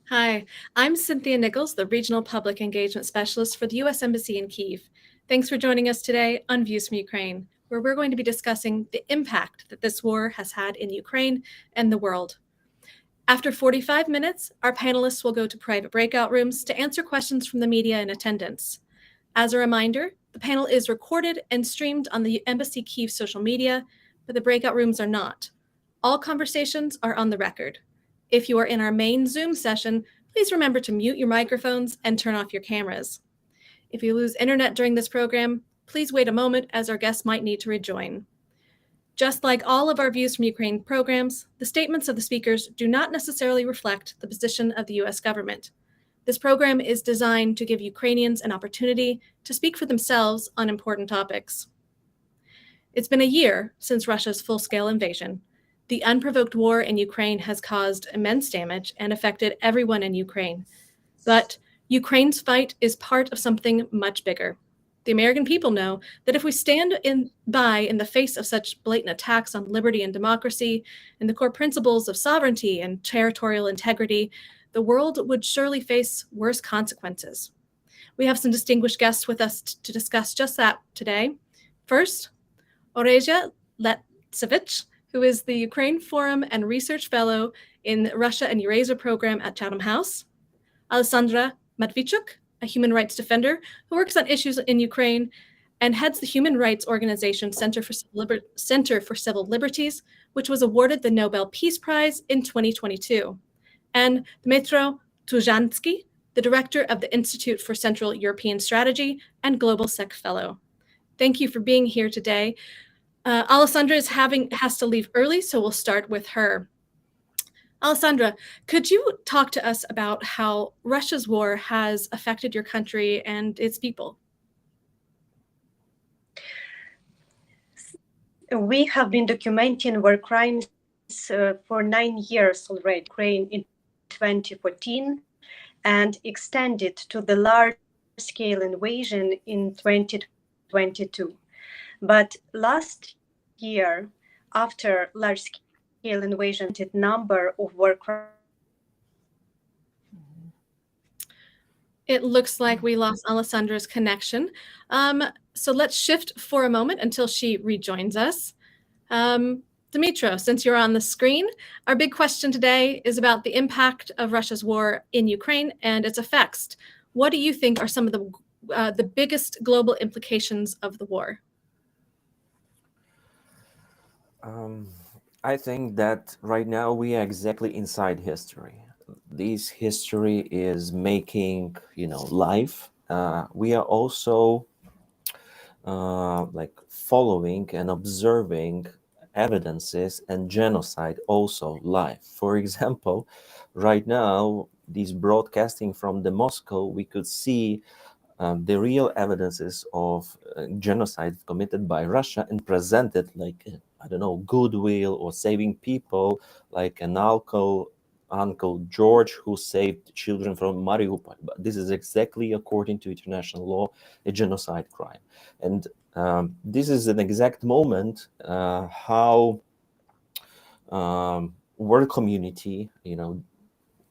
Hi, I'm Cynthia Nichols, the Regional Public Engagement Specialist for the U.S. Embassy in Kyiv. Thanks for joining us today on Views from Ukraine, where we're going to be discussing the impact that this war has had in Ukraine and the world. After 45 minutes, our panelists will go to private breakout rooms to answer questions from the media in attendance. As a reminder, the panel is recorded and streamed on the Embassy Kyiv social media, but the breakout rooms are not. All conversations are on the record. If you are in our main Zoom session, please remember to mute your microphones and turn off your cameras. If you lose internet during this program, please wait a moment as our guests might need to rejoin. Just like all of our Views from Ukraine programs, the statements of the speakers do not necessarily reflect the position of the US government. This program is designed to give Ukrainians an opportunity to speak for themselves on important topics. It's been a year since Russia's full-scale invasion. The unprovoked war in Ukraine has caused immense damage and affected everyone in Ukraine. But Ukraine's fight is part of something much bigger. The American people know that if we stand by in the face of such blatant attacks on liberty and democracy and the core principles of sovereignty and territorial integrity, the world would surely face worse consequences. We have some distinguished guests with us to discuss just that today. First, Oreja Letsevich, who is the Ukraine Forum and Research Fellow in Russia and Eurasia program at Chatham House. Alessandra Matvichuk, a human rights defender who works on issues in Ukraine and heads the human rights organization Center for Civil Liberties, which was awarded the Nobel Peace Prize in 2022. And Dmytro Tuzhansky, the director of the Institute for Central European Strategy and Global Sec Fellow. Thank you for being here today. Alessandra has to leave early, so we'll start with her. Alessandra, could you talk to us about how Russia's war has affected your country and its people? We have been documenting war crimes for 9 years already, Ukraine in 2014, and extended to the large-scale invasion in 2022. But last year, after large-scale invasion, the number of war crimes. It looks like we lost Alessandra's connection. So let's shift for a moment until she rejoins us. Dmytro, since you're on the screen, our big question today is about the impact of Russia's war in Ukraine and its effects. What do you think are some of the biggest global implications of the war? I think that right now we are exactly inside history. This history is making, life. We are also following and observing evidences and genocide also live. For example, right now, this broadcasting from the Moscow, we could see the real evidences of genocide committed by Russia and presented like, goodwill or saving people, like an Uncle George who saved children from Mariupol. But this is exactly according to international law, a genocide crime. And this is an exact moment how world community,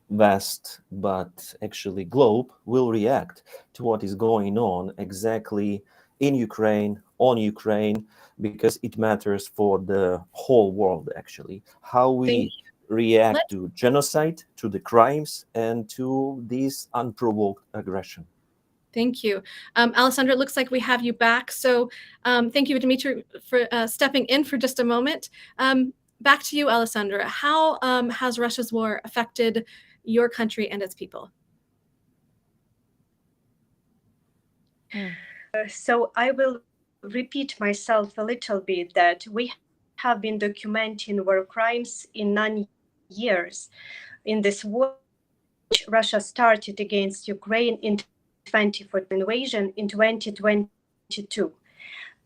West, but actually globe will react to what is going on exactly in Ukraine, on Ukraine, because it matters for the whole world, actually, how we react to genocide, to the crimes, and to this unprovoked aggression. Thank you. Alessandra, it looks like we have you back. So thank you, Dmytro, for stepping in for just a moment. Back to you, Alessandra. How has Russia's war affected your country and its people? So I will repeat myself a little bit that we have been documenting war crimes in 9 years. In this war, which Russia started against Ukraine in 2014, invasion in 2022.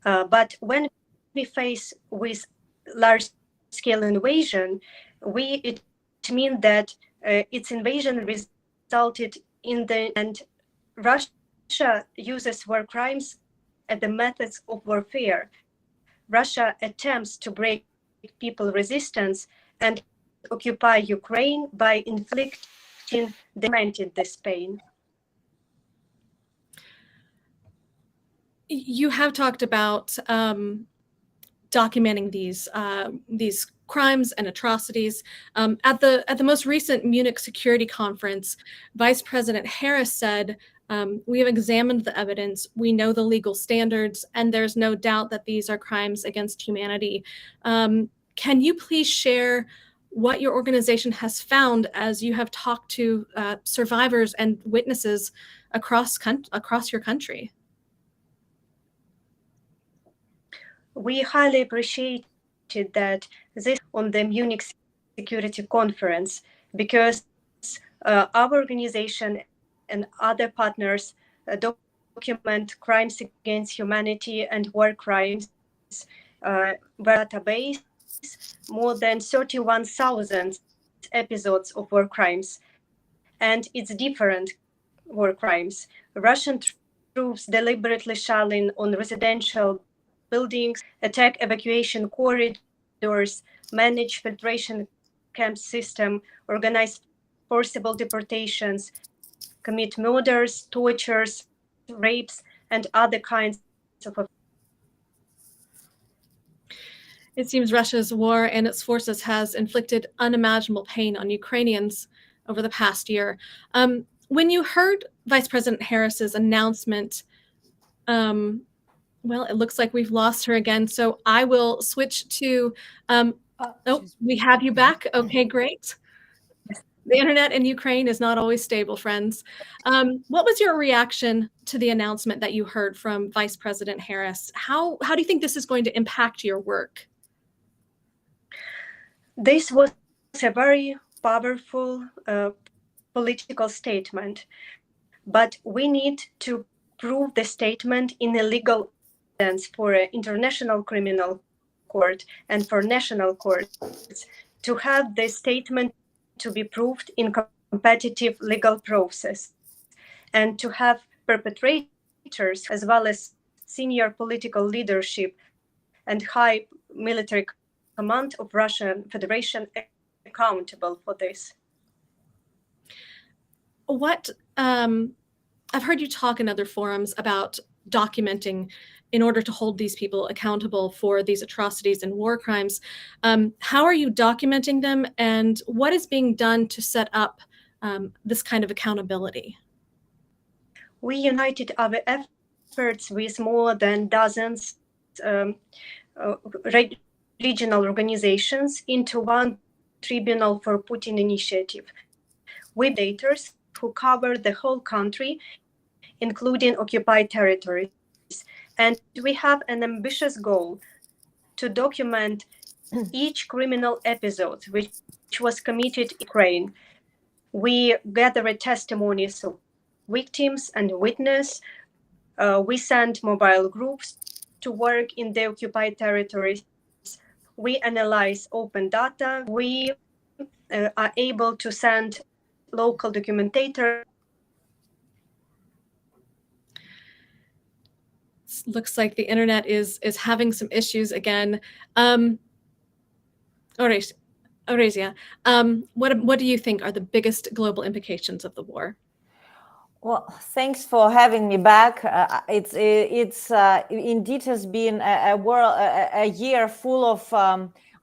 But when we face with large-scale invasion, it means that its invasion resulted in the and Russia uses war crimes as the methods of warfare. Russia attempts to break people resistance and occupy Ukraine by inflicting this pain. You have talked about documenting these crimes and atrocities. At the most recent Munich Security Conference, Vice President Harris said, "We have examined the evidence. We know the legal standards, and there's no doubt that these are crimes against humanity." Can you please share what your organization has found as you have talked to survivors and witnesses across your country? We highly appreciated that this on the Munich Security Conference because our organization and other partners document crimes against humanity and war crimes database more than 31,000 episodes of war crimes, and it's different war crimes. Russian troops deliberately shelling on residential buildings, attack evacuation corridors, manage filtration camp system, organize forcible deportations, commit murders, tortures, rapes, and other kinds of. It seems Russia's war and its forces has inflicted unimaginable pain on Ukrainians over the past year. When you heard Vice President Harris's announcement, well, it looks like we've lost her again, so I will switch to, we have you back. Okay, great. The internet in Ukraine is not always stable, friends. What was your reaction to the announcement that you heard from Vice President Harris? How do you think this is going to impact your work? This was a very powerful political statement, but we need to prove the statement in a legal sense for an international criminal court and for national courts to have the statement to be proved in competitive legal process and to have perpetrators as well as senior political leadership and high military command of Russian Federation accountable for this. What I've heard you talk in other forums about documenting in order to hold these people accountable for these atrocities and war crimes. How are you documenting them, and what is being done to set up this kind of accountability? We united our efforts with more than dozens regional organizations into one tribunal for Putin initiative. We daters who cover the whole country, including occupied territories. And we have an ambitious goal to document each criminal episode which was committed in Ukraine. We gathered testimonies of victims and witnesses. We sent mobile groups to work in the occupied territories. We analyze open data. We are able to send local documentators. Looks like the internet is having some issues again. Oresia, what do you think are the biggest global implications of the war? Well, thanks for having me back. It's indeed has been a year full of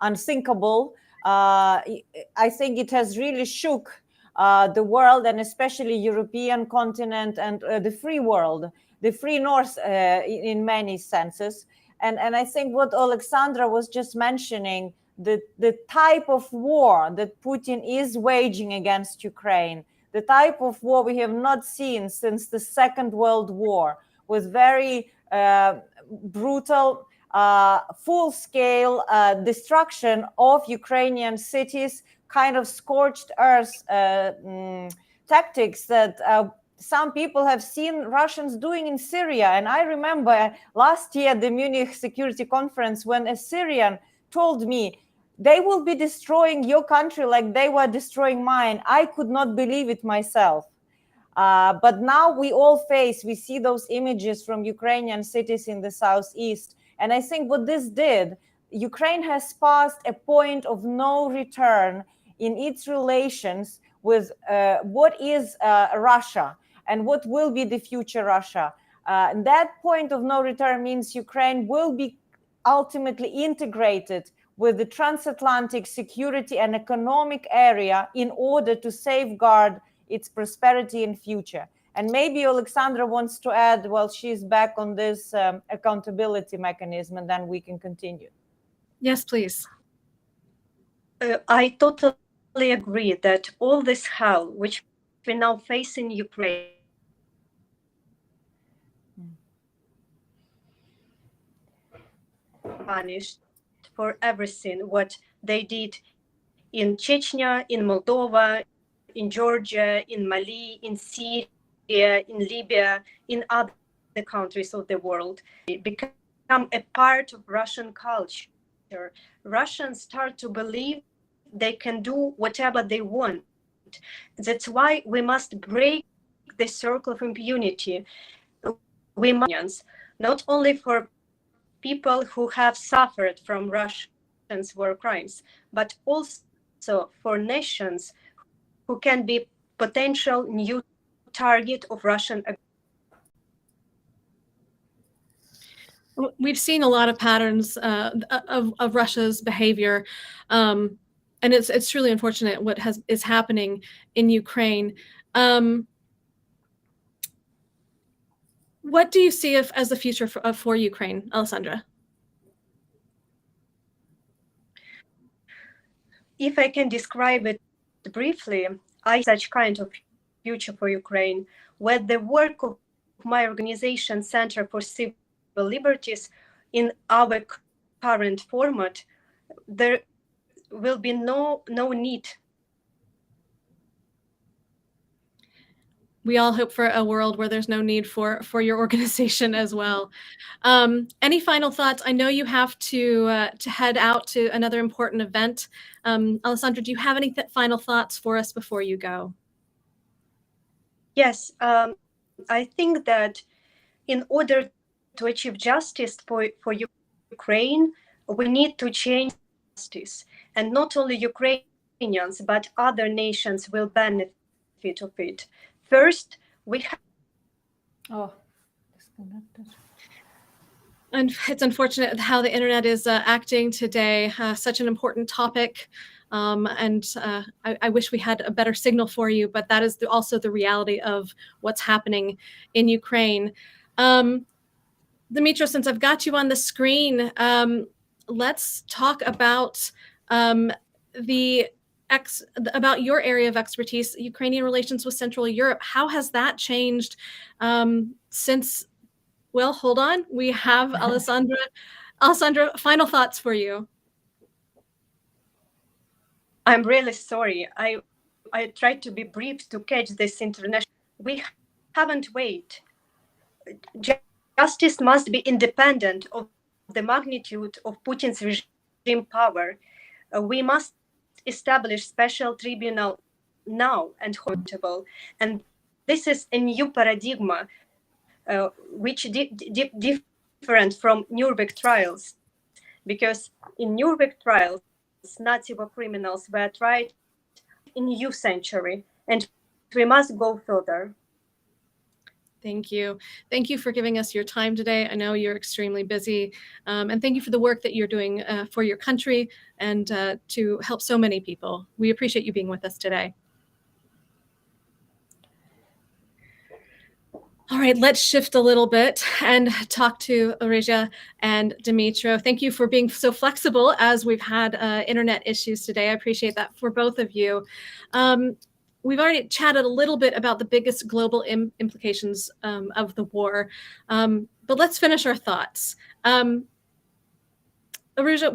unthinkable. I think it has really shook the world, and especially European continent and the free world, the free North in many senses. And I think what Alexandra was just mentioning, the type of war that Putin is waging against Ukraine, the type of war we have not seen since the Second World War, with very brutal, full-scale destruction of Ukrainian cities, kind of scorched earth tactics that some people have seen Russians doing in Syria. And I remember last year at the Munich Security Conference when a Syrian told me, they will be destroying your country like they were destroying mine. I could not believe it myself. But now we see those images from Ukrainian cities in the southeast. And I think what this did, Ukraine has passed a point of no return in its relations with what is Russia and what will be the future Russia. That point of no return means Ukraine will be ultimately integrated with the transatlantic security and economic area in order to safeguard its prosperity in future. And maybe Alexandra wants to add, well, she's back on this accountability mechanism, and then we can continue. Yes, please. I totally agree that all this hell which we now face in Ukraine punished for everything what they did in Chechnya, in Moldova, in Georgia, in Mali, in Syria, in Libya, in other countries of the world, become a part of Russian culture. Russians start to believe they can do whatever they want. That's why we must break the circle of impunity. We must, not only for people who have suffered from Russians' war crimes, but also for nations who can be potential new target of Russian aggression. We've seen a lot of patterns of Russia's behavior, and it's truly unfortunate what is happening in Ukraine. What do you see as the future for Ukraine, Alessandra? If I can describe it briefly, I see such kind of future for Ukraine, where the work of my organization, Center for Civil Liberties, in our current format, there will be no need. We all hope for a world where there's no need for your organization as well. Any final thoughts? I know you have to head out to another important event. Alessandra, do you have any final thoughts for us before you go? Yes, I think that in order to achieve justice for Ukraine, we need to change justice, and not only Ukrainians but other nations will benefit of it. First, we have. Oh, disconnected. And it's unfortunate how the internet is acting today. Such an important topic, and I wish we had a better signal for you. But that is also the reality of what's happening in Ukraine. Dimitro, since I've got you on the screen, let's talk about about your area of expertise, Ukrainian relations with Central Europe. How has that changed since? Well, hold on. We have Alessandra. Alessandra, final thoughts for you. I'm really sorry. I tried to be brief to catch this international. We haven't waited. Justice must be independent of the magnitude of Putin's regime power. We must establish special tribunal now and accountable. And this is a new paradigm, which different from Nuremberg trials, because in Nuremberg trials, Nazi war criminals were tried in new century, and we must go further. Thank you. Thank you for giving us your time today. I know you're extremely busy, and thank you for the work that you're doing for your country and to help so many people. We appreciate you being with us today. All right, let's shift a little bit and talk to Oreja and Dimitro. Thank you for being so flexible as we've had internet issues today. I appreciate that for both of you. We've already chatted a little bit about the biggest global implications of the war, but let's finish our thoughts. Oreja,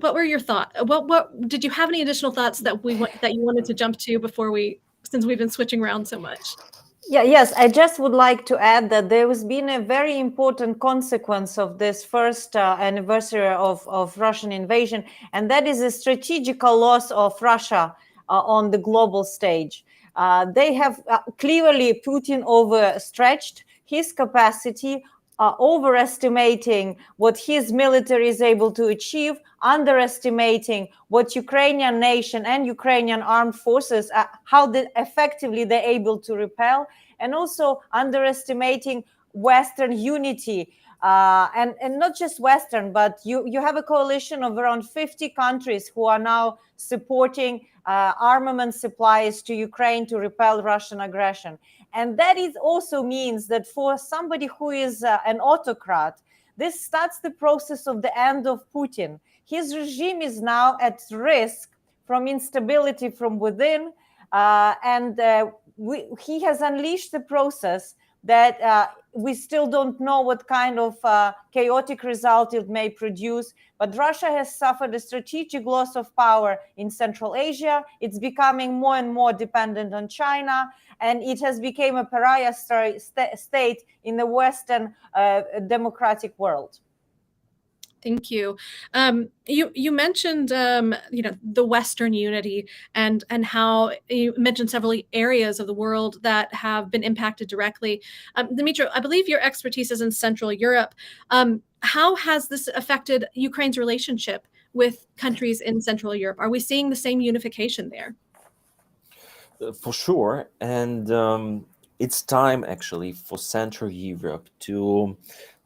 what were your thoughts? What did you have any additional thoughts that you wanted to jump to before since we've been switching around so much? Yes, I just would like to add that there has been a very important consequence of this first anniversary of Russian invasion, and that is a strategical loss of Russia on the global stage. They have clearly Putin overstretched his capacity, overestimating what his military is able to achieve, underestimating what Ukrainian nation and Ukrainian armed forces, how effectively they're able to repel, and also underestimating Western unity. And not just Western, but you have a coalition of around 50 countries who are now supporting armament supplies to Ukraine to repel Russian aggression. And that is also means that for somebody who is an autocrat, this starts the process of the end of Putin. His regime is now at risk from instability from within, he has unleashed the process that we still don't know what kind of chaotic result it may produce. But Russia has suffered a strategic loss of power in Central Asia. It's becoming more and more dependent on China, and it has become a pariah state in the Western democratic world. Thank you. You mentioned the Western unity and how you mentioned several areas of the world that have been impacted directly. Dmitry, I believe your expertise is in Central Europe. How has this affected Ukraine's relationship with countries in Central Europe? Are we seeing the same unification there? For sure, and it's time actually for Central Europe to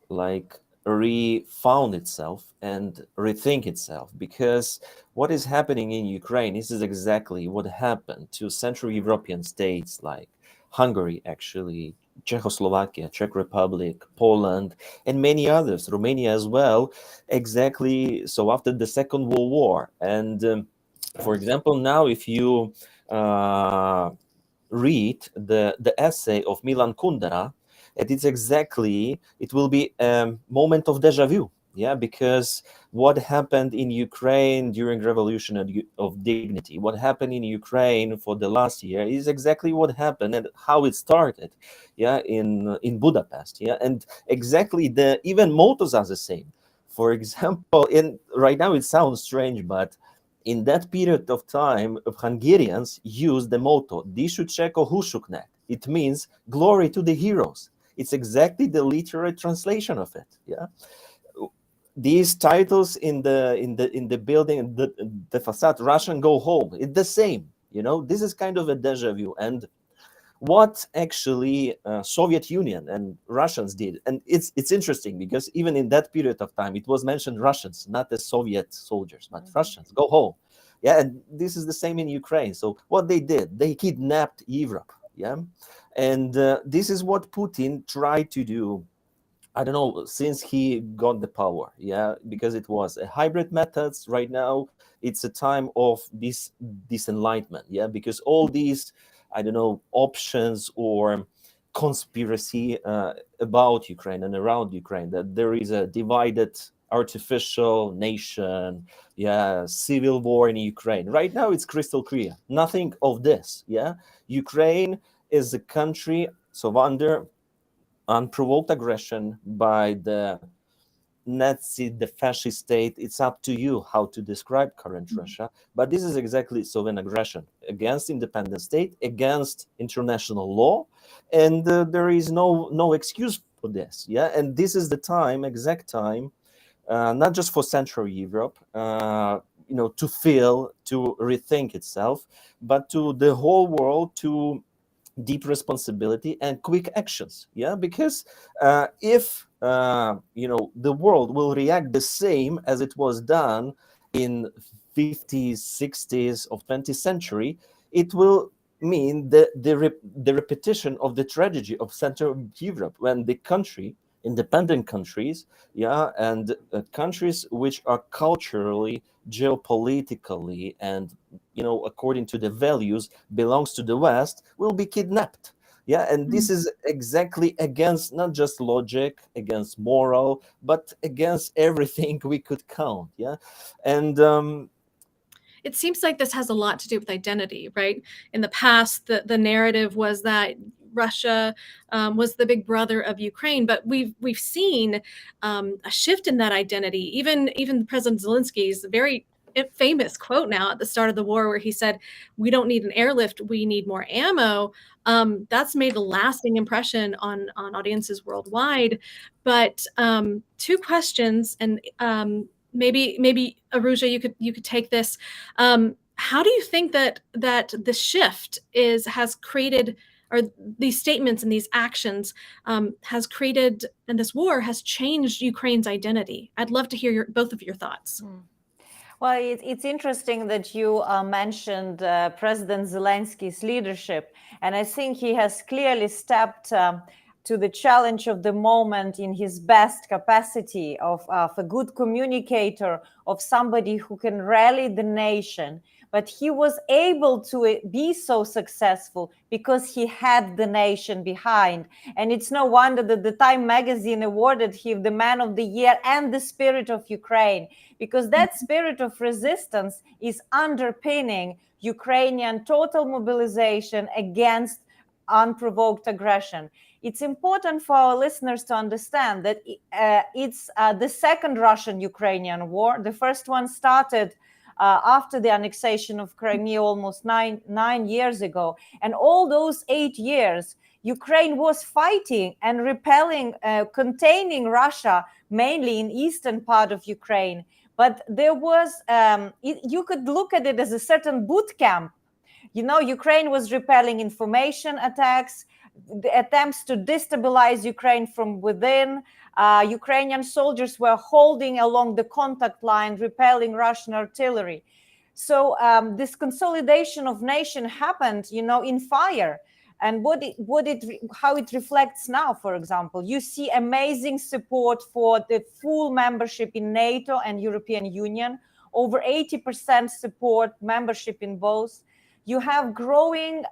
like refound itself and rethink itself, because what is happening in Ukraine, this is exactly what happened to Central European states like Hungary, actually, Czechoslovakia, Czech Republic, Poland, and many others, Romania as well, exactly so after the Second World War. And for example, now if you read the essay of Milan Kundera, it will be a moment of deja vu. Yeah, because what happened in Ukraine during Revolution of Dignity, what happened in Ukraine for the last year is exactly what happened and how it started, yeah, in Budapest, yeah, and exactly the even mottos are the same. For example, in right now it sounds strange, but in that period of time, Hungarians used the motto "Disu Cseko Húsuknak." It means glory to the heroes. It's exactly the literal translation of it. Yeah, these titles in the building, the facade, Russian go home. It's the same. You know, this is kind of a deja vu. And what actually Soviet Union and Russians did, and it's interesting because even in that period of time, it was mentioned Russians, not the Soviet soldiers, but Russians go home. Yeah, and this is the same in Ukraine. So what they did, they kidnapped Europe. Yeah, and this is what Putin tried to do. I don't know, since he got the power, yeah, because it was a hybrid methods. Right now, it's a time of this enlightenment, yeah, because all these, I don't know, options or conspiracy about Ukraine and around Ukraine, that there is a divided artificial nation, yeah, civil war in Ukraine. Right now, it's crystal clear. Nothing of this, yeah. Ukraine is a country so under unprovoked aggression by the Nazi, the fascist state. It's up to you how to describe current Russia. But this is exactly so an aggression against independent state, against international law, and there is no excuse for this. Yeah, and this is the time, exact time, not just for Central Europe, to feel, to rethink itself, but to the whole world to deep responsibility and quick actions. Yeah, because if the world will react the same as it was done in 50s 60s of 20th century, it will mean the repetition of the tragedy of Central Europe, when the country, independent countries, yeah, and countries which are culturally, geopolitically, and according to the values belongs to the West, will be kidnapped. Yeah, and this is exactly against not just logic, against moral, but against everything we could count. Yeah, and It seems like this has a lot to do with identity, right? In the past, the narrative was that Russia was the big brother of Ukraine, but we've seen a shift in that identity. Even President Zelensky's very famous quote now at the start of the war, where he said, "We don't need an airlift, we need more ammo." That's made a lasting impression on audiences worldwide. But two questions, and maybe Aruja, you could take this. How do you think that the shift has created, or these statements and these actions has created, and this war has changed Ukraine's identity? I'd love to hear both of your thoughts. Well, it's interesting that you mentioned President Zelensky's leadership, and I think he has clearly stepped to the challenge of the moment in his best capacity of a good communicator, of somebody who can rally the nation. But he was able to be so successful because he had the nation behind. And it's no wonder that the Time magazine awarded him the Man of the Year and the Spirit of Ukraine, because that spirit of resistance is underpinning Ukrainian total mobilization against unprovoked aggression. It's important for our listeners to understand that it's the second Russian-Ukrainian war. The first one started after the annexation of Crimea almost nine years ago. And all those 8 years, Ukraine was fighting and repelling, containing Russia, mainly in eastern part of Ukraine. But there was, you could look at it as a certain boot camp. You know, Ukraine was repelling information attacks, the attempts to destabilize Ukraine from within. Ukrainian soldiers were holding along the contact line, repelling Russian artillery. So this consolidation of nation happened, you know, in fire. And how it reflects now, for example, you see amazing support for the full membership in NATO and European Union, over 80% support membership in both. You have growing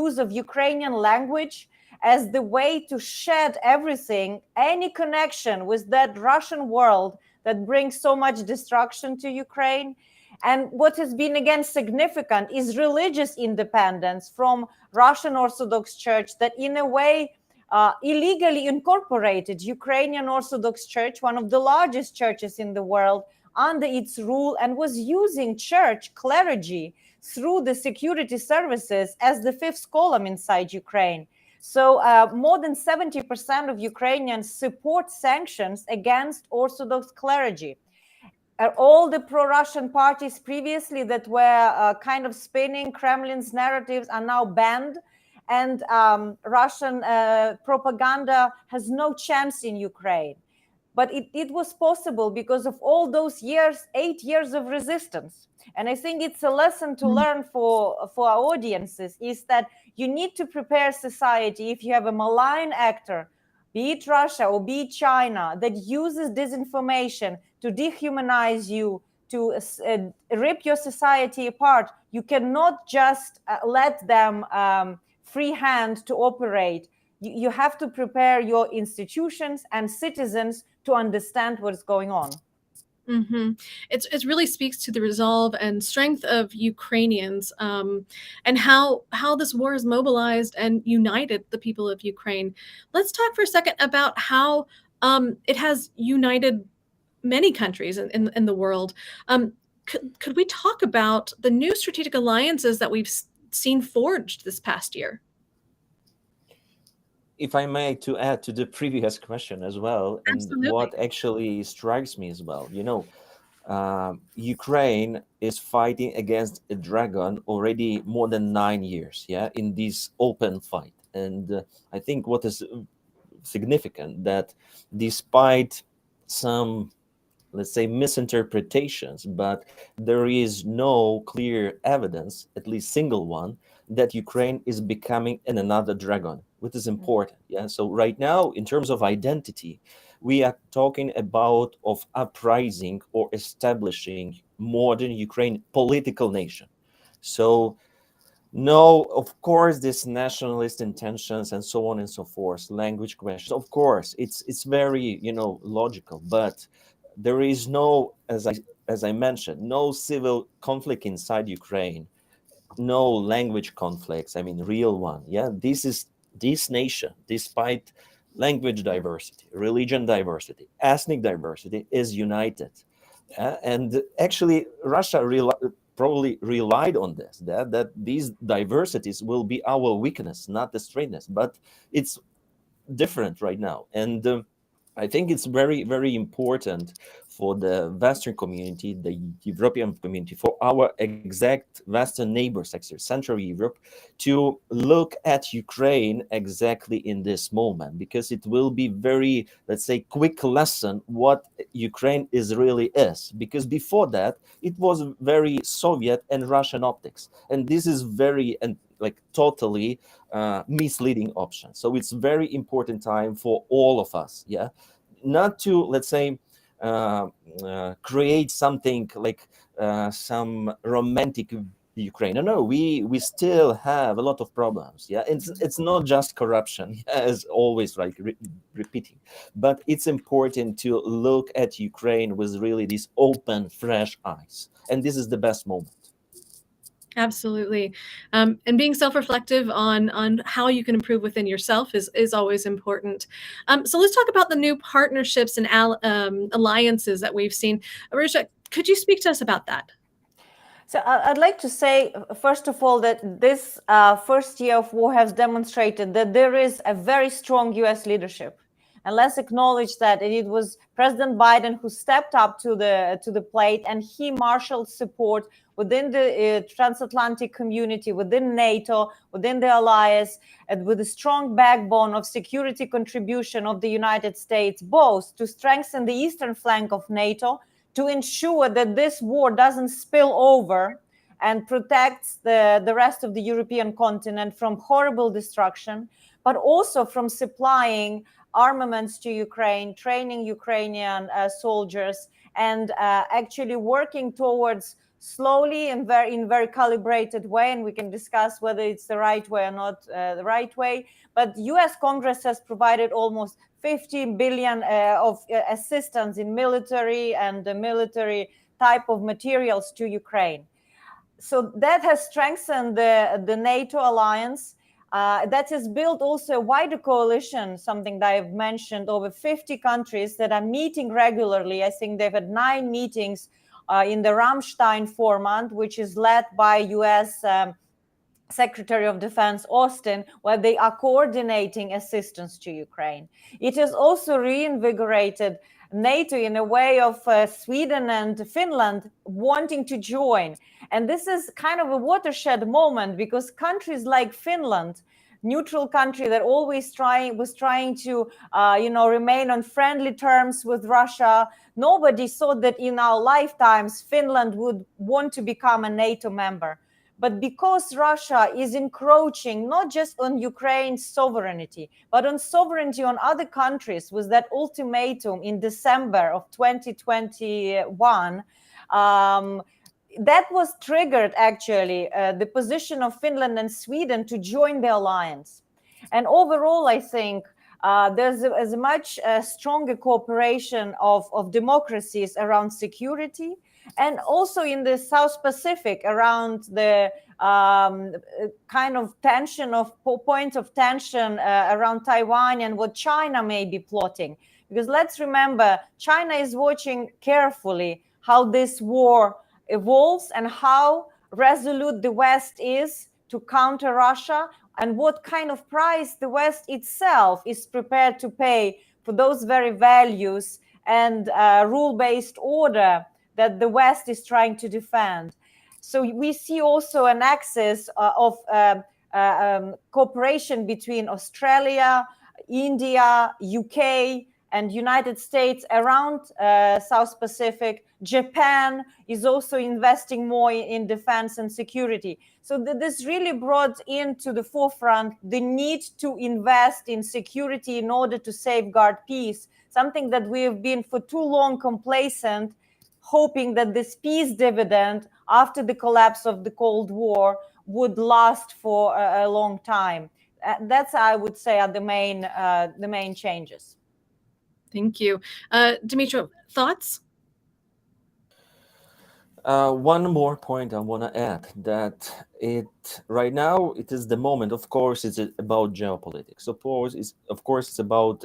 use of Ukrainian language as the way to shed everything, any connection with that Russian world that brings so much destruction to Ukraine. And what has been again significant is religious independence from Russian Orthodox Church that in a way illegally incorporated Ukrainian Orthodox Church, one of the largest churches in the world, under its rule, and was using church clergy through the security services as the fifth column inside Ukraine. So more than 70% of Ukrainians support sanctions against Orthodox clergy. All the pro-Russian parties previously that were kind of spinning Kremlin's narratives are now banned, and Russian propaganda has no chance in Ukraine. But it was possible because of all those years, 8 years of resistance. And I think it's a lesson to learn for our audiences, is that you need to prepare society if you have a malign actor, be it Russia or be it China, that uses disinformation to dehumanize you, to rip your society apart. You cannot just let them free hand to operate. You have to prepare your institutions and citizens to understand what's going on. Mm-hmm. It really speaks to the resolve and strength of Ukrainians, and how this war has mobilized and united the people of Ukraine. Let's talk for a second about how it has united many countries in the world. Could we talk about the new strategic alliances that we've seen forged this past year? If I may, to add to the previous question as well, and Absolutely. what actually strikes me as well, you know, Ukraine is fighting against a dragon already more than 9 years, yeah, in this open fight. And I think what is significant, that despite some, let's say, misinterpretations, but there is no clear evidence, at least single one, that Ukraine is becoming another dragon, which is important. Yeah. So right now, in terms of identity, we are talking about of uprising or establishing modern Ukraine political nation. So no, of course, this nationalist intentions and so on and so forth, language questions, of course, it's very, you know, logical, but there is no, as I mentioned, no civil conflict inside Ukraine, no language conflicts, I mean, real one. Yeah, this is this nation, despite language diversity, religion diversity, ethnic diversity, is united. And actually, Russia probably relied on this, that these diversities will be our weakness, not the straightness. But it's different right now. And I think it's very, very important for the Western community, the European community, for our exact Western neighbors, actually Central Europe, to look at Ukraine exactly in this moment, because it will be very, let's say, quick lesson what Ukraine is really is. Because before that, it was very Soviet and Russian optics, and this is very and like totally misleading option. So it's very important time for all of us, yeah, not to, let's say, create something like some romantic Ukraine. No, we still have a lot of problems. Yeah, it's not just corruption, as always, like repeating, but it's important to look at Ukraine with really these open, fresh eyes, and this is the best moment. Absolutely. And being self-reflective on how you can improve within yourself is always important. So let's talk about the new partnerships and alliances that we've seen. Arusha, could you speak to us about that? So I'd like to say, first of all, that this first year of war has demonstrated that there is a very strong US leadership. And let's acknowledge that it was President Biden who stepped up to the plate, and he marshaled support within the transatlantic community, within NATO, within the alliance, and with a strong backbone of security contribution of the United States, both to strengthen the eastern flank of NATO, to ensure that this war doesn't spill over and protects the rest of the European continent from horrible destruction, but also from supplying armaments to Ukraine, training Ukrainian soldiers, and actually working towards slowly and in very calibrated way, and we can discuss whether it's the right way or not the right way. But US Congress has provided almost 50 billion of assistance in military and military type of materials to Ukraine. So that has strengthened the NATO alliance. That has built also a wider coalition, something that I've mentioned, over 50 countries that are meeting regularly. I think they've had 9 meetings in the Ramstein format, which is led by US Secretary of Defense Austin, where they are coordinating assistance to Ukraine. It has also reinvigorated NATO in a way of Sweden and Finland wanting to join. And this is kind of a watershed moment, because countries like Finland, neutral country that always was trying to remain on friendly terms with Russia, nobody thought that in our lifetimes Finland would want to become a NATO member. But because Russia is encroaching not just on Ukraine's sovereignty, but on sovereignty on other countries, with that ultimatum in December of 2021, that was triggered actually the position of Finland and Sweden to join the alliance. And overall, I think there's a much stronger cooperation of democracies around security, and also in the South Pacific around the kind of tension of points of tension around Taiwan and what China may be plotting. Because let's remember, China is watching carefully how this war evolves and how resolute the West is to counter Russia, and what kind of price the West itself is prepared to pay for those very values and rule-based order that the West is trying to defend. So we see also an axis of cooperation between Australia, India, UK, and United States around South Pacific. Japan is also investing more in defense and security. So this really brought into the forefront the need to invest in security in order to safeguard peace, something that we have been for too long complacent, hoping that this peace dividend after the collapse of the Cold War would last for a long time. That's, I would say, are the main changes. Thank you. Dmytro, thoughts? One more point I want to add, that it right now it is the moment. Of course, it's about geopolitics. Of course it's about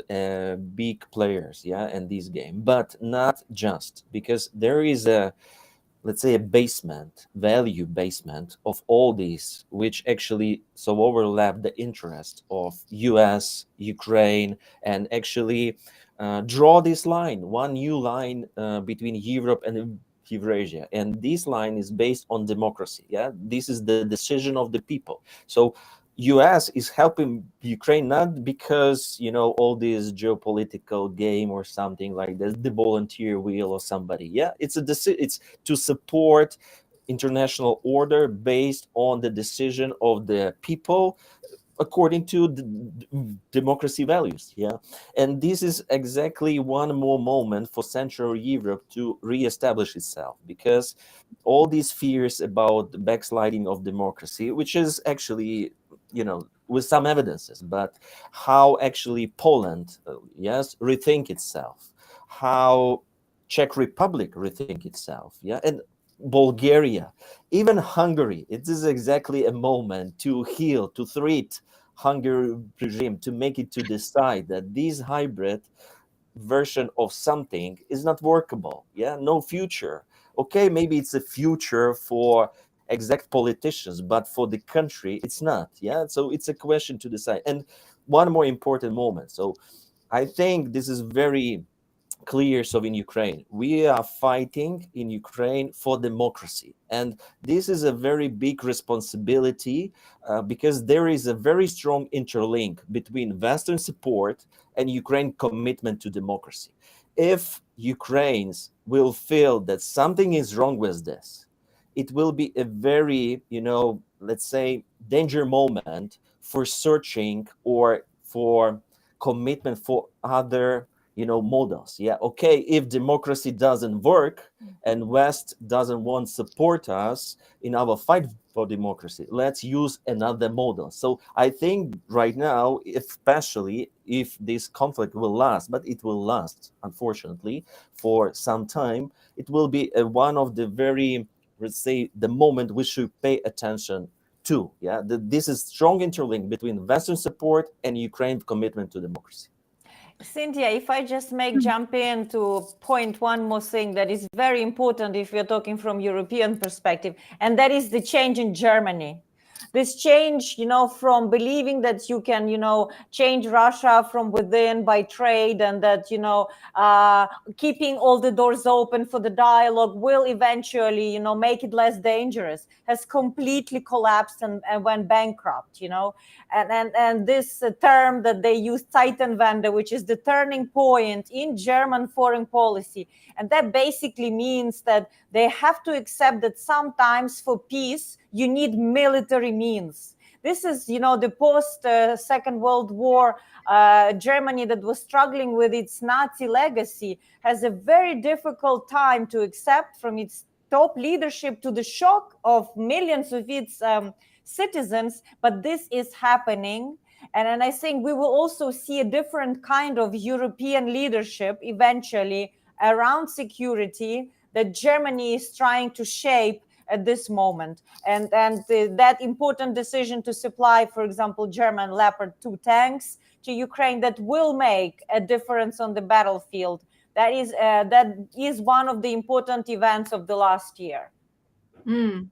big players, yeah, in this game, but not just, because there is a, let's say, a value basement of all these, which actually so overlap the interest of US, Ukraine, and actually draw this line, one new line between Europe and Eurasia. And this line is based on democracy. Yeah, this is the decision of the people. So US is helping Ukraine not because, all this geopolitical game or something like this, the volunteer wheel or somebody. Yeah, it's to support international order based on the decision of the people according to the democracy values. Yeah, and this is exactly one more moment for Central Europe to reestablish itself, because all these fears about the backsliding of democracy, which is actually, with some evidences, but how actually Poland, yes, rethink itself, how Czech Republic rethink itself, yeah, and Bulgaria, even Hungary. It is exactly a moment to heal, to treat Hungary regime, to make it to decide that this hybrid version of something is not workable. Yeah, no future. Okay, maybe it's a future for exact politicians, but for the country, it's not. Yeah, so it's a question to decide. And one more important moment. So I think this is very clear. So in Ukraine, we are fighting in Ukraine for democracy, and this is a very big responsibility, because there is a very strong interlink between Western support and Ukraine commitment to democracy. If Ukrainians will feel that something is wrong with this, it will be a very, let's say, danger moment for searching or for commitment for other, models. Yeah, okay, if democracy doesn't work and West doesn't want to support us in our fight for democracy, let's use another model. So I think right now, especially if this conflict will last, but it will last unfortunately for some time, it will be one of the very, let's say, the moment we should pay attention to. Yeah, this is strong interlink between Western support and Ukraine's commitment to democracy. Cynthia, if I just jump in to point one more thing that is very important if we're talking from European perspective, and that is the change in Germany. This change, from believing that you can, change Russia from within by trade, and that, keeping all the doors open for the dialogue will eventually, make it less dangerous, has completely collapsed and went bankrupt, and this term that they use, Zeitenwende, which is the turning point in German foreign policy. And that basically means that they have to accept that sometimes for peace, you need military means. This is, the post Second World War Germany that was struggling with its Nazi legacy has a very difficult time to accept from its top leadership, to the shock of millions of its citizens. But this is happening. And I think we will also see a different kind of European leadership eventually around security that Germany is trying to shape at this moment. And that important decision to supply, for example, German Leopard 2 tanks to Ukraine, that will make a difference on the battlefield. That is one of the important events of the last year. Mm.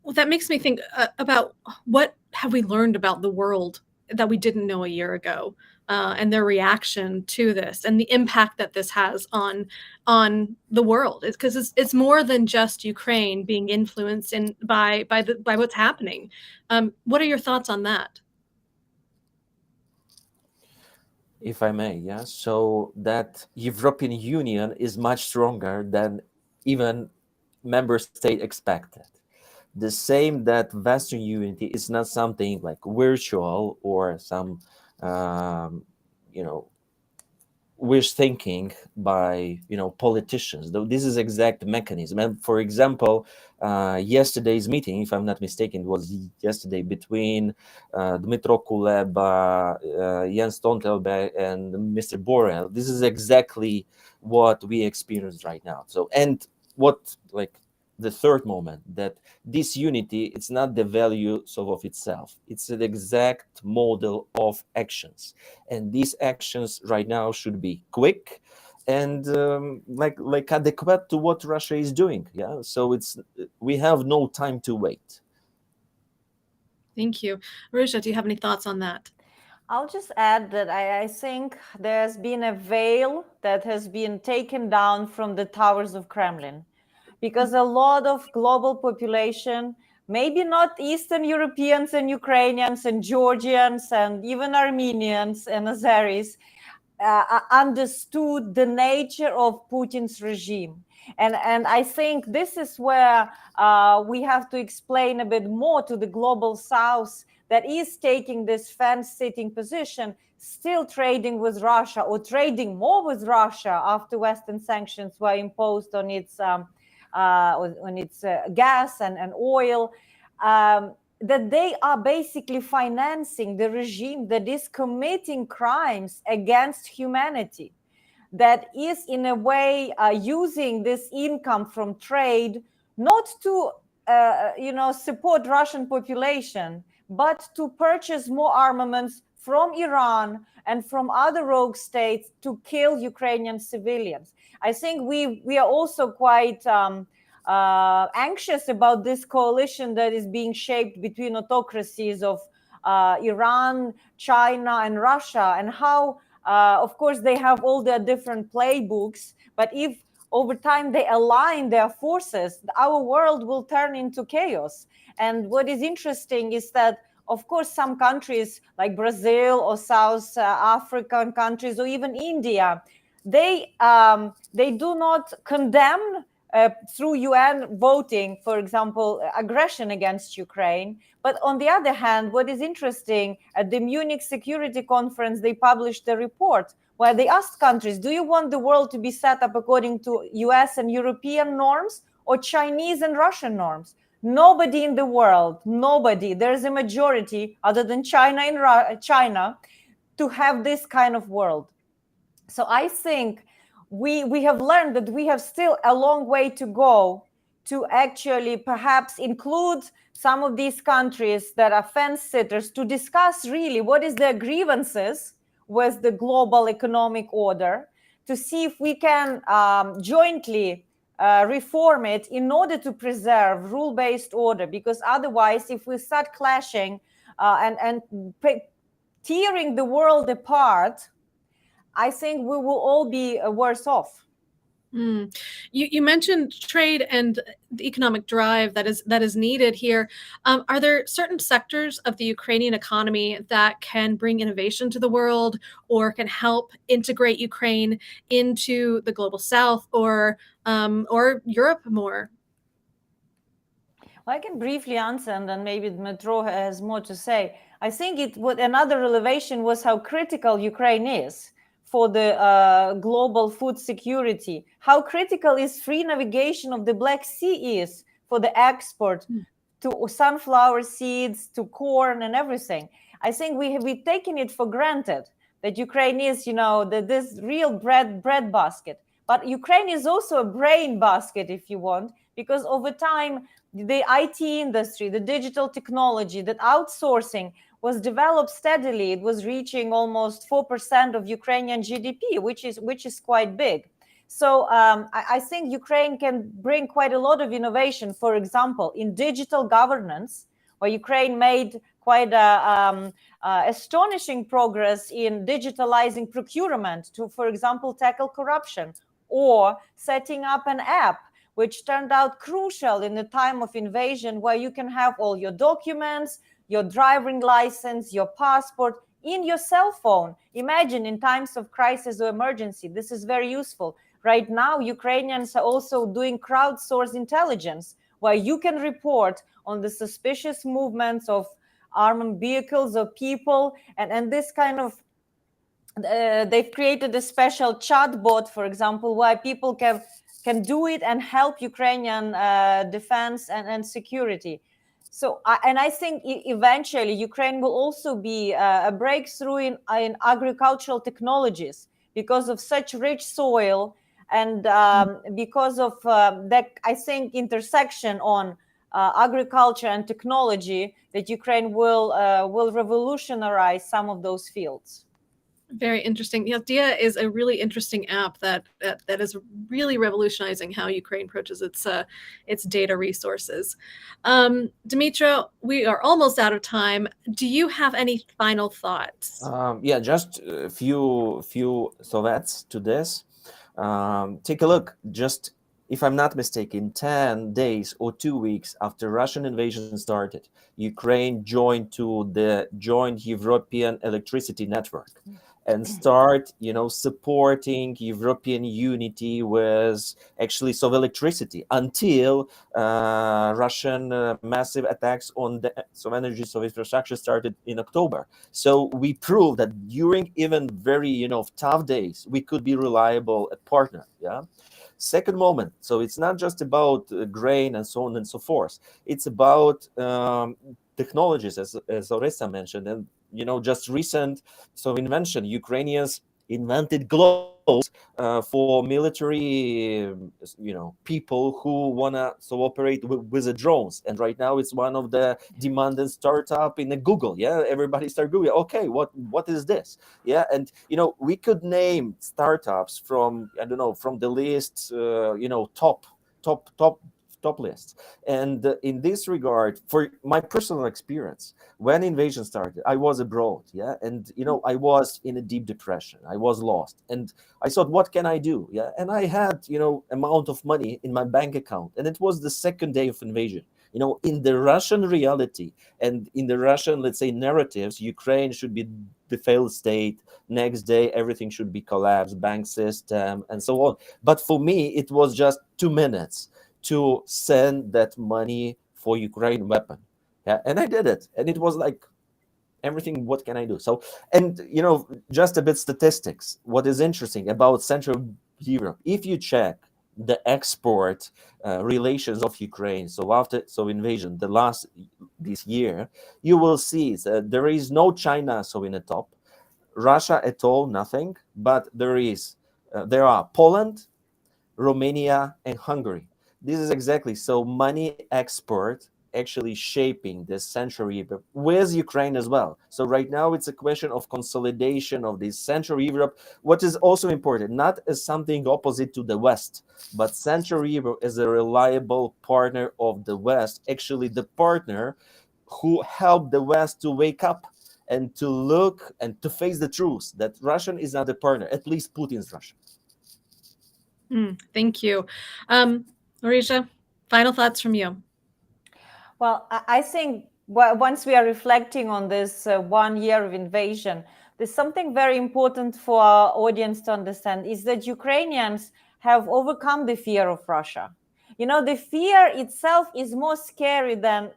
Well, that makes me think about what have we learned about the world that we didn't know a year ago, and their reaction to this, and the impact that this has on the world. It's because it's more than just Ukraine being influenced by what's happening. What are your thoughts on that? If I may, yeah. So that European Union is much stronger than even member state expected. The same that Western unity is not something like virtual or some, you know, wish thinking by politicians. Though this is exact mechanism. And for example, yesterday's meeting, if I'm not mistaken, was yesterday between Dmytro Kuleba, Jens Stoltenberg, and Mr. Borrell. This is exactly what we experience right now. So, and what like the third moment, that this unity, it's not the value of itself, it's an exact model of actions, and these actions right now should be quick and like adequate to what Russia is doing. Yeah, so it's, we have no time to wait. Thank you. Marusha, do you have any thoughts on that? I'll just add that I think there's been a veil that has been taken down from the towers of Kremlin, because a lot of global population, maybe not Eastern Europeans and Ukrainians and Georgians and even Armenians and Azeris, understood the nature of Putin's regime. And I think this is where we have to explain a bit more to the global South that is taking this fence-sitting position, still trading with Russia or trading more with Russia after Western sanctions were imposed on its gas and oil. That they are basically financing the regime that is committing crimes against humanity, that is in a way using this income from trade not to support Russian population, but to purchase more armaments from Iran and from other rogue states to kill Ukrainian civilians. I think we are also quite anxious about this coalition that is being shaped between autocracies of Iran, China, and Russia, and how, of course, they have all their different playbooks. But if over time they align their forces, our world will turn into chaos. And what is interesting is that, of course, some countries like Brazil or South African countries or even India, they do not condemn through UN voting, for example, aggression against Ukraine. But on the other hand, what is interesting, at the Munich Security Conference, they published a report where they asked countries, do you want the world to be set up according to US and European norms or Chinese and Russian norms? Nobody in the world, nobody, there's a majority other than China and China to have this kind of world. So I think we have learned that we have still a long way to go to actually perhaps include some of these countries that are fence sitters to discuss really what is their grievances with the global economic order, to see if we can jointly reform it in order to preserve rule-based order. Because otherwise, if we start clashing and tearing the world apart, I think we will all be worse off. You mentioned trade and the economic drive that is needed here. Are there certain sectors of the Ukrainian economy that can bring innovation to the world or can help integrate Ukraine into the global South or Europe more? Well, I can briefly answer, and then maybe Dmytro has more to say. I think another elevation was how critical Ukraine is for the global food security, how critical is free navigation of the Black Sea is for the export to sunflower seeds, to corn and everything. I think we've taken it for granted that Ukraine is, this real bread basket. But Ukraine is also a brain basket, if you want, because over time, the IT industry, the digital technology, that outsourcing was developed steadily. It was reaching almost 4% of Ukrainian GDP, which is quite big. So I think Ukraine can bring quite a lot of innovation, for example, in digital governance, where Ukraine made quite astonishing progress in digitalizing procurement to, for example, tackle corruption, or setting up an app which turned out crucial in the time of invasion, where you can have all your documents, your driving license, your passport in your cell phone. Imagine in times of crisis or emergency, this is very useful. Right now, Ukrainians are also doing crowdsourced intelligence, where you can report on the suspicious movements of armed vehicles or people. And this kind of, they've created a special chatbot, for example, where people can do it and help Ukrainian defense and security. So, I think eventually Ukraine will also be a breakthrough in agricultural technologies because of such rich soil And because of that, I think, intersection on agriculture and technology, that Ukraine will revolutionize some of those fields. Very interesting. Yes, Dia is a really interesting app that is really revolutionizing how Ukraine approaches its data resources. Dimitra, we are almost out of time. Do you have any final thoughts? Yeah, just a few thoughts to this. Take a look. Just, if I'm not mistaken, 10 days or 2 weeks after Russian invasion started, Ukraine joined to the joint European electricity network and start, supporting European unity with actually of electricity until Russian massive attacks on the energy infrastructure started in October. So we proved that during even very tough days, we could be reliable partner. Yeah. Second moment, so it's not just about grain and so on and so forth. It's about technologies, as Oresa mentioned, and just recent invention. Ukrainians invented gloves for military, people who wanna operate with the drones. And right now, it's one of the demanded startup in the Google. Yeah, everybody start Googling. Okay, what is this? Yeah, and we could name startups from from the list, top lists. And in this regard, for my personal experience, when invasion started, I was abroad, yeah, and I was in a deep depression. I was lost, and I thought, what can I do? Yeah, and I had amount of money in my bank account, and it was the second day of invasion. In the Russian reality and in the Russian, let's say, narratives, Ukraine should be the failed state. Next day, everything should be collapsed, bank system, and so on. But for me, it was just 2 minutes to send that money for Ukraine weapon. Yeah, and I did it, and it was like everything. What can I do? So, and just a bit statistics. What is interesting about Central Europe, if you check the export relations of Ukraine, so after invasion, this year, you will see that there is no China in the top, Russia at all, nothing, but there are Poland, Romania, and Hungary. This is exactly so money export actually shaping this Central Europe with Ukraine as well. So right now it's a question of consolidation of this Central Europe. What is also important, not as something opposite to the West, but Central Europe is a reliable partner of the West, actually the partner who helped the West to wake up and to look and to face the truth that Russian is not a partner, at least Putin's Russia. Thank you. Marisha, final thoughts from you. Well, I think once we are reflecting on this 1 year of invasion, there's something very important for our audience to understand is that Ukrainians have overcome the fear of Russia. The fear itself is more scary than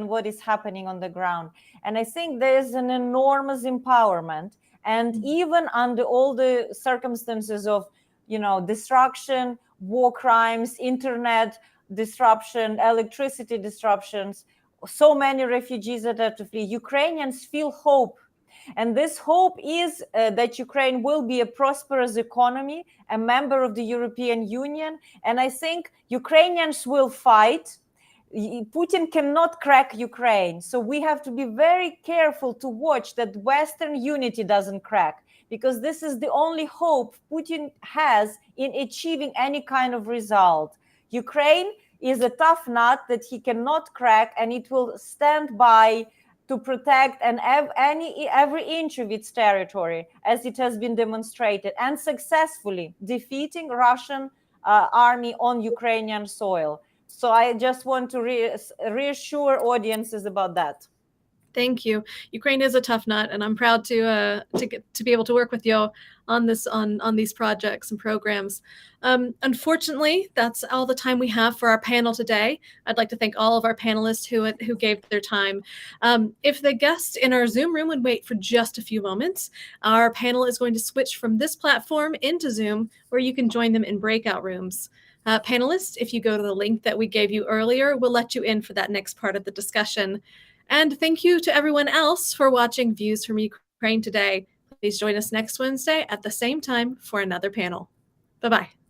what is happening on the ground. And I think there's an enormous empowerment. And even under all the circumstances of, destruction, war crimes, internet disruption, electricity disruptions, so many refugees that have to flee, Ukrainians feel hope. And this hope is that Ukraine will be a prosperous economy, a member of the European Union. And I think Ukrainians will fight. Putin cannot crack Ukraine. So we have to be very careful to watch that Western unity doesn't crack, because this is the only hope Putin has in achieving any kind of result. Ukraine is a tough nut that he cannot crack, and it will stand by to protect every inch of its territory, as it has been demonstrated, and successfully defeating Russian army on Ukrainian soil. So I just want to reassure audiences about that. Thank you. Ukraine is a tough nut, and I'm proud to be able to work with you on these projects and programs. Unfortunately, that's all the time we have for our panel today. I'd like to thank all of our panelists who gave their time. If the guests in our Zoom room would wait for just a few moments, our panel is going to switch from this platform into Zoom, where you can join them in breakout rooms. Panelists, if you go to the link that we gave you earlier, we'll let you in for that next part of the discussion. And thank you to everyone else for watching Views from Ukraine today. Please join us next Wednesday at the same time for another panel. Bye-bye.